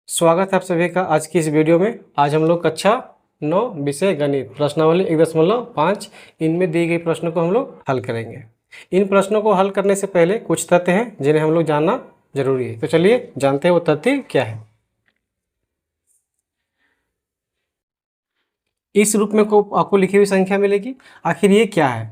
स्वागत है आप सभी का आज की इस वीडियो में। आज हम लोग कक्षा 9 विषय गणित प्रश्नावली 1.5 इनमें दी गई प्रश्नों को हम लोग हल करेंगे। इन प्रश्नों को हल करने से पहले कुछ तथ्य हैं जिन्हें हम लोग जानना जरूरी है। तो चलिए जानते हैं वो तथ्य क्या है। इस रूप में को आपको लिखी हुई संख्या मिलेगी। आखिर ये क्या है?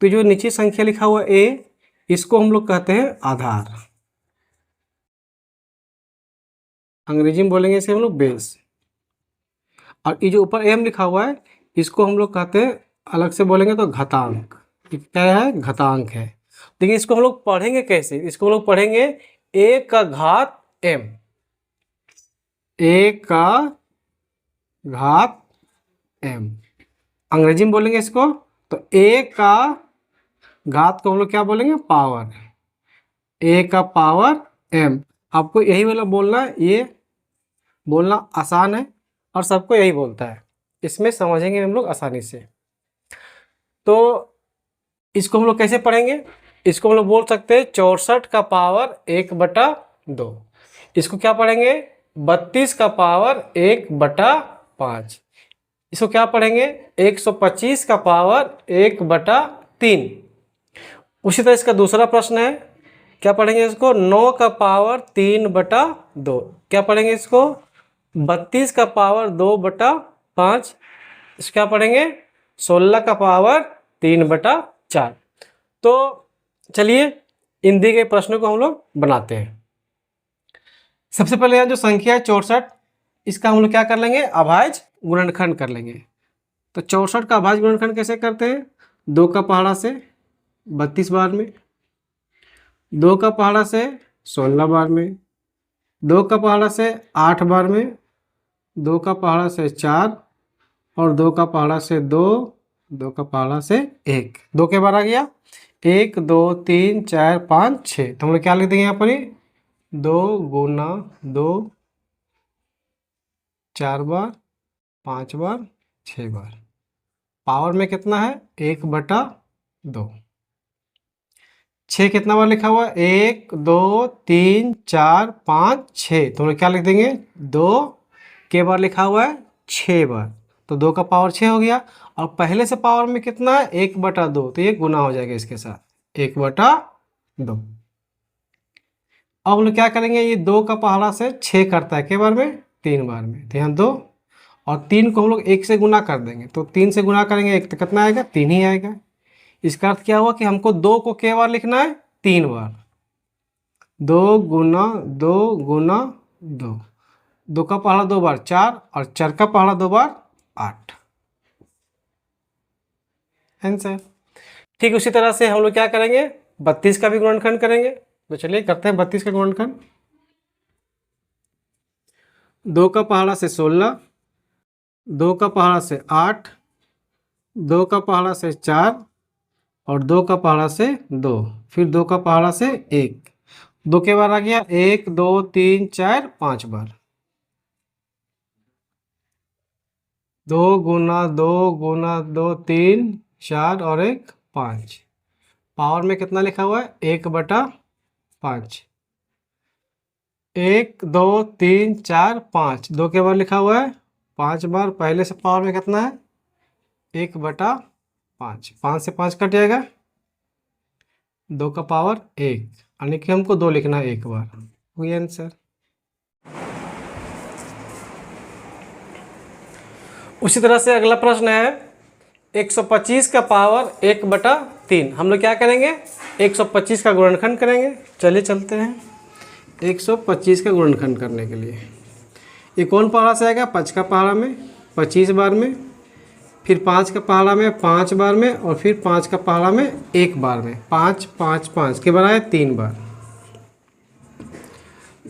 तो जो नीचे संख्या लिखा हुआ ए, इसको हम लोग कहते हैं आधार। अंग्रेजी में बोलेंगे इसे हम लोग बेस। और ये जो ऊपर एम लिखा हुआ है इसको हम लोग कहते हैं, अलग से बोलेंगे तो घातांक। ये क्या है? घातांक है। लेकिन इसको हम लोग पढ़ेंगे कैसे? इसको हम लोग पढ़ेंगे ए का घात एम। ए का घात एम अंग्रेजी में बोलेंगे इसको। तो ए का घात को हम लोग क्या बोलेंगे? पावर। ए का पावर एम। आपको यही वाला बोलना है, ये बोलना आसान है और सबको यही बोलता है। इसमें समझेंगे हम लोग आसानी से। तो इसको हम लोग कैसे पढ़ेंगे? इसको हम लोग बोल सकते हैं 64 का पावर 1/2। इसको क्या पढ़ेंगे? 32 का पावर 1/5। इसको क्या पढ़ेंगे? 125 का पावर 1/3। उसी तरह इसका दूसरा प्रश्न है, क्या पढ़ेंगे इसको? 9 का पावर 3/2। क्या पढ़ेंगे इसको? 32 का पावर 2/5। इसको क्या पढ़ेंगे? 16 का पावर 3/4। तो चलिए इन दिए गए प्रश्नों को हम लोग बनाते हैं। सबसे पहले यहाँ जो संख्या है 64, इसका हम लोग क्या कर लेंगे? अभाज्य गुणनखंड कर लेंगे। तो 64 का अभाज्य गुणनखंड कैसे करते हैं? 2 का पहाड़ा से 32 बार में, 2 का पहाड़ा से 16 बार में, 2 का पहाड़ा से 8 बार में, 2 का पहाड़ा से 4 और 2 का पहाड़ा से 2, 2 का पहाड़ा से 1। 2 के बार आ गया 1 2 3 4 5 6। तो हम लोग क्या लिख देंगे यहाँ पर? 2 गुना 2 4 बार 5 बार 6 बार। पावर में कितना है? 1/2। 6 कितना बार लिखा हुआ है? 1 2 3 4 5 6। तो हम लोग क्या लिख देंगे? 2 के बार लिखा हुआ है 6 बार। तो 2 का पावर 6 हो गया। और पहले से पावर में कितना है? 1/2। तो ये गुना हो जाएगा इसके साथ 1/2। अब हम लोग क्या करेंगे? ये 2 का पहाड़ा से 6 करता है, के बार में? 3 बार में। तो यहाँ 2 और 3 को हम लोग 1 से गुना कर देंगे। तो 3 से गुना करेंगे 1 तो कितना आएगा? 3 ही आएगा। इसका अर्थ क्या हुआ कि हमको 2 को के बार लिखना है? 3 बार। 2 गुना 2 गुना 2। 2 का पहाड़ा 2 बार 4 और 4 का पहाड़ा 2 बार 8। आंसर। ठीक उसी तरह से हम लोग क्या करेंगे? 32 का भी गुणनखंड करेंगे। तो चलिए करते हैं 32 का गुणनखंड। 2 का पहाड़ा से 16, 2 का पहाड़ा से 8, 2 का पहाड़ा से 4 और 2 का पहाड़ा से 2, फिर 2 का पहाड़ा से 1। 2 के बार आ गया 1 2 3 4 5 बार। 2 गुना 2 गुना 2 3 4 और 1 5। पावर में कितना लिखा हुआ है? 1/5। 1 2 3 4 5। 2 के बार लिखा हुआ है 5 बार। पहले से पावर में कितना है? 1/5। 5 से 5 कट जाएगा, 2 का पावर 1, यानी कि हमको 2 लिखना है 1 बार। हुई आंसर। उसी तरह से अगला प्रश्न है 125 का पावर 1/3। हम लोग क्या करेंगे? 125 का गुणनखंड करेंगे। चलिए चलते हैं 125 का गुणनखंड करने के लिए। ये कौन पहाड़ा से आएगा? 5 का पहाड़ा में 25 बार में, फिर 5 का पहाड़ा में 5 बार में और फिर 5 का पहाड़ा में 1 बार में। 5 5 5 के बार आए 3 बार।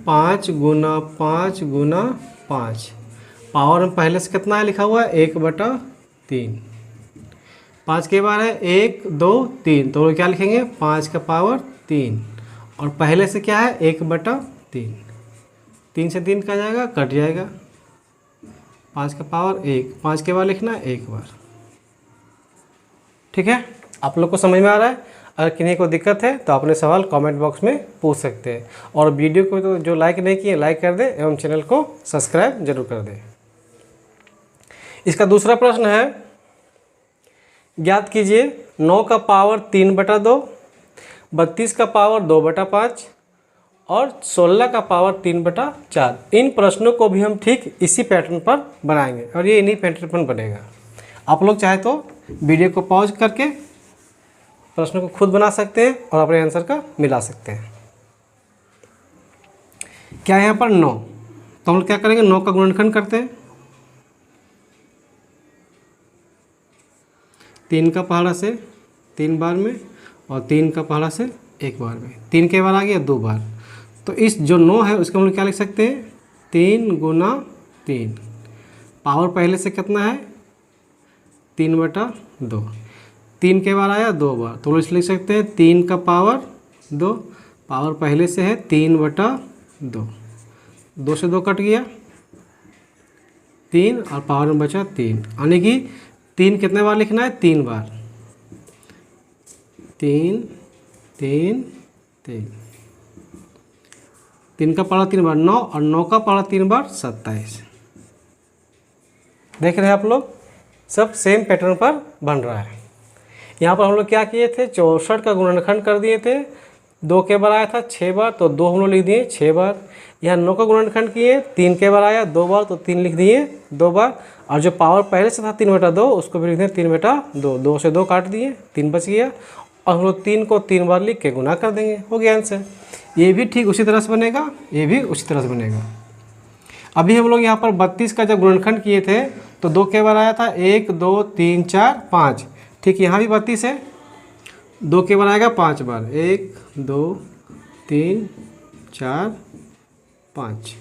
5 गुना 5 गुना 5। पावर में पहले से कितना है लिखा हुआ है? 1/3। 5 के बार है 1 2 3। तो क्या लिखेंगे? 5 का पावर 3 और पहले से क्या है? 1/3। 3 से 3 कट जाएगा, कट जाएगा। 5 का पावर 1। 5 के बार लिखना है 1 बार। ठीक है, आप लोग को समझ में आ रहा है? अगर किन्हीं को दिक्कत है तो अपने सवाल कमेंट बॉक्स में पूछ सकते हैं। और वीडियो को तो जो लाइक नहीं किए लाइक कर दें एवं चैनल को सब्सक्राइब जरूर कर दें। इसका दूसरा प्रश्न है, ज्ञात कीजिए 9 का पावर 3/2, 32 का पावर 2/5 और 16 का पावर 3/4। इन प्रश्नों को भी हम ठीक इसी पैटर्न पर बनाएंगे और ये इन्हीं पैटर्न पर बनेगा। आप लोग चाहे तो वीडियो को पॉज करके प्रश्न को खुद बना सकते हैं और अपने आंसर का मिला सकते हैं। क्या है यहाँ पर 9, तो हम लोग क्या करेंगे, 9 का गुणनखंड करते हैं। 3 का पहाड़ा से 3 बार में और 3 का पहाड़ा से 1 बार में। 3 के बार आ गया 2 बार, तो इस जो 9 है उसको हम लोग क्या लिख सकते हैं, 3 गुना 3। पावर पहले से कितना है, 3/2। 3 के बार आया 2 बार, तो इसलिए लिख सकते हैं 3 का पावर 2। पावर पहले से है 3/2, 2 से 2 कट गया 3 और पावर में बचा 3, यानी कि 3 कितने बार लिखना है, 3 बार। 3 3 3, 3 का पहाड़ा 3 बार 9 और 9 का पहाड़ा 3 बार 27। देख रहे हैं आप लोग, सब सेम पैटर्न पर बन रहा है। यहाँ पर हम लोग क्या किए थे, 64 का गुणनखंड कर दिए थे। 2 के बार आया था 6 बार, तो 2 हम लोग लिख दिए 6 बार। यहाँ 9 का गुणनखंड किए, 3 के बार आया 2 बार, तो 3 लिख दिए 2 बार। और जो पावर पहले से था 3/2 उसको भी लिख दिए 3/2। 2 से 2 काट दिए, 3 बच गया और हम लोग 3 को 3 बार लिख के गुना कर देंगे, हो गया आंसर। ये भी ठीक उसी तरह से बनेगा, ये भी उसी तरह से बनेगा। अभी हम लोग यहाँ पर 32 का जब गुणनखंड किए थे तो 2 के बार आया था 1 2 3 4 5। ठीक, यहाँ भी 32 है, 2 के बार आएगा 5 बार, 1 2 3 4 5।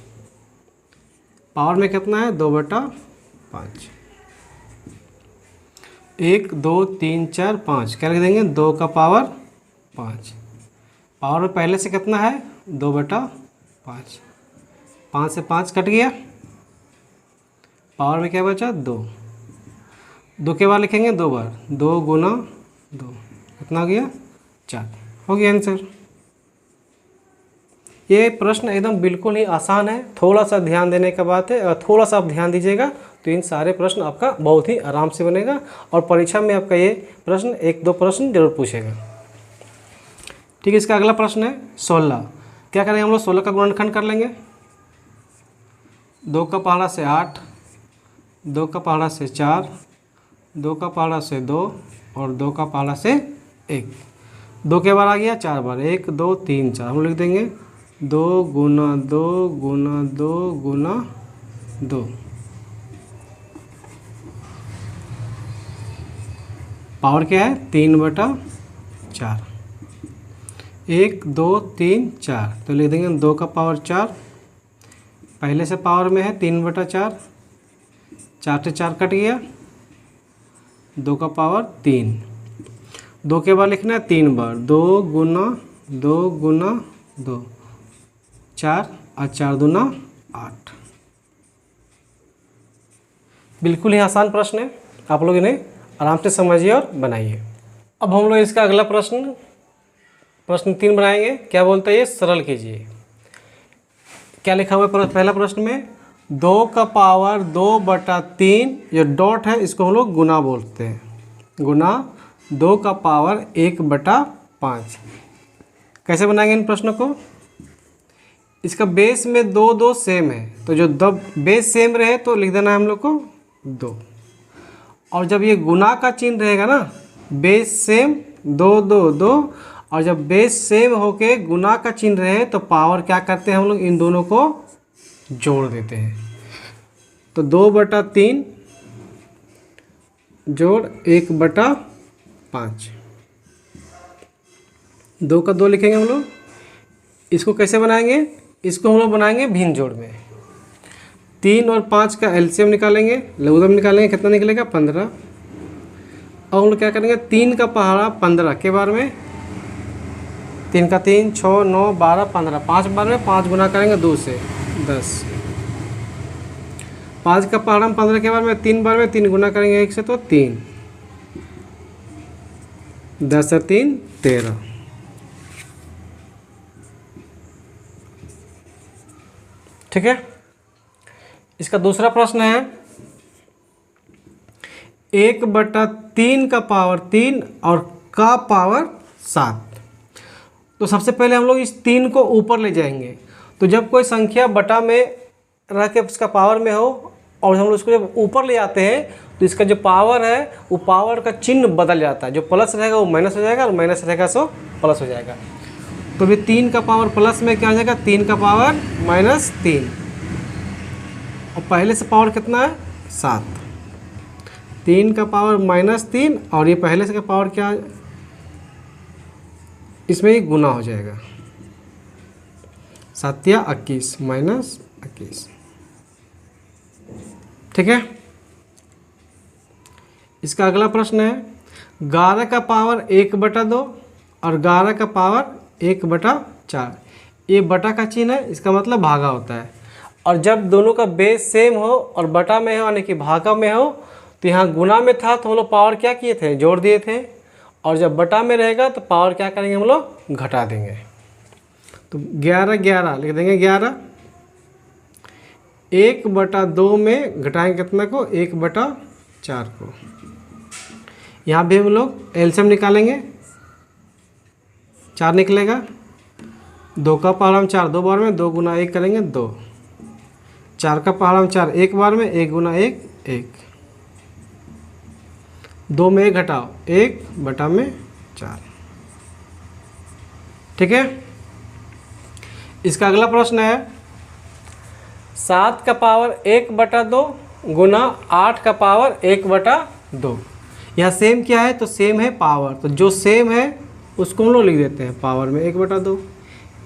पावर में कितना है, 2/5। 1 2 3 4 5 क्या लिख देंगे, 2 का पावर 5। पावर में पहले से कितना है, 2/5। 5 से 5 कट गया, पावर में क्या बचा, 2। 2 के बार लिखेंगे 2 बार, 2 गुना 2 कितना हो गया, 4, हो गया आंसर। ये प्रश्न एकदम बिल्कुल ही आसान है, थोड़ा सा ध्यान देने का बात है। और थोड़ा सा आप ध्यान दीजिएगा तो इन सारे प्रश्न आपका बहुत ही आराम से बनेगा और परीक्षा में आपका ये प्रश्न 1-2 प्रश्न जरूर पूछेगा। ठीक है, इसका अगला प्रश्न है 16। क्या करेंगे हम लोग, 16 का गुणनखंड कर लेंगे। 2 का पहाड़ा से 8, 2 का पहाड़ा से 4, 2 का पहाड़ा से 2 और 2 का पहाड़ा से 1। 2 के बार आ गया 4 बार, 1 2 3 4। हम लिख देंगे 2 गुना 2 गुना 2 गुना 2। पावर क्या है, 3/4। 1 2 3 4, तो लिख देंगे 2 का पावर 4। पहले से पावर में है 3/4, 4 से 4 कट गया, 2 का पावर 3। 2 के बाद लिखना है 3 बार, 2 गुना 2 गुना 2, 4 और 4 दूना 8। बिल्कुल ही आसान प्रश्न है, आप लोग इन्हें आराम से समझिए और बनाइए। अब हम लोग इसका अगला प्रश्न 3 बनाएंगे। क्या बोलते हैं ये, सरल कीजिए। क्या लिखा हुआ है पहला प्रश्न में, 2 का पावर 2/3, ये डॉट है इसको हम लोग गुना बोलते हैं, गुना 2 का पावर 1/5। कैसे बनाएंगे इन प्रश्नों को, इसका बेस में 2 2 सेम है, तो जो बेस सेम रहे तो लिख देना है हम लोग को 2। और जब ये गुना का चिन्ह रहेगा ना, बेस सेम 2 2 2, और जब बेस सेम होके गुना का चिन्ह रहे तो पावर क्या करते हैं हम लोग, इन दोनों को जोड़ देते हैं। तो 2/3 जोड़ 1/5, 2 का 2 लिखेंगे हम लोग। इसको कैसे बनाएंगे, इसको हम लोग बनाएंगे भिन्न जोड़ में। 3 और 5 का एलसीएम निकालेंगे, लघुत्तम निकालेंगे, कितना निकलेगा, 15। और हम लोग क्या करेंगे, 3 का पहाड़ा 15 के बार में, 3 का 3 6 9 12 15, 5 बार में 5 गुना करेंगे 2 से 10। 5 का पहाड़ा 15 के बार में 3 बार में 3 गुना करेंगे 1 से तो 3। 10 और 3 13। ठीक है। इसका दूसरा प्रश्न है 1/3 का पावर 3 और का पावर 7। तो सबसे पहले हम लोग इस 3 को ऊपर ले जाएंगे। तो जब कोई संख्या बटा में रह के उसका पावर में हो और हम लोग उसको जब ऊपर ले आते हैं तो इसका जो पावर है वो पावर का चिन्ह बदल जाता है। जो प्लस रहेगा वो माइनस हो जाएगा और माइनस रहेगा सो प्लस हो जाएगा। तो भी 3 का पावर प्लस में क्या हो जाएगा, 3 का पावर -3 और पहले से पावर कितना है 7। 3 का पावर -3 और ये पहले से का पावर क्या, इसमें ही गुना हो जाएगा। 7 या 21 -21। ठीक है। इसका अगला प्रश्न है 11 का पावर 1/2 और 11 का पावर 1/4। ये बटा का चिन्ह है, इसका मतलब भागा होता है। और जब दोनों का बेस सेम हो और बटा में हो यानी कि भागा में हो तो यहाँ गुना में था तो हम लोग पावर क्या किए थे, जोड़ दिए थे। और जब बटा में रहेगा तो पावर क्या करेंगे, हम लोग घटा देंगे। तो 11 11 लिख देंगे 11। 1/2 में घटाएंगे कितना को, 1/4 को। यहाँ भी हम लोग एलसीएम निकालेंगे, 4 निकलेगा। 2 का पावर हम 4 दो बार में, 2 गुना 1 करेंगे 2। 4 का पावर हम 4 एक बार में, 1 गुना 1 1। 2 में 1 घटाओ, 1/4। ठीक है। इसका अगला प्रश्न है 7 का पावर 1/2 गुना 8 का पावर 1/2। यहाँ सेम क्या है, तो सेम है पावर। तो जो सेम है उसको हम लोग लिख देते हैं पावर में 1/2।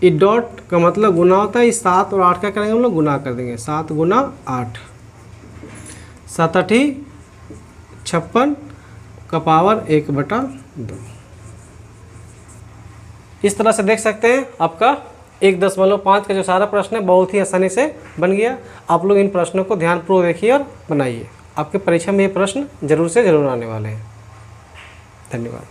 ये डॉट का मतलब गुना होता है। इस 7 और 8 का करेंगे हम लोग, गुना कर देंगे। 7 गुना 8, 7 8 56 का पावर 1/2। इस तरह से देख सकते हैं आपका 1.5 का जो सारा प्रश्न है बहुत ही आसानी से बन गया। आप लोग इन प्रश्नों को ध्यानपूर्वक देखिए और बनाइए। आपके परीक्षा में ये प्रश्न जरूर से जरूर आने वाले हैं। धन्यवाद।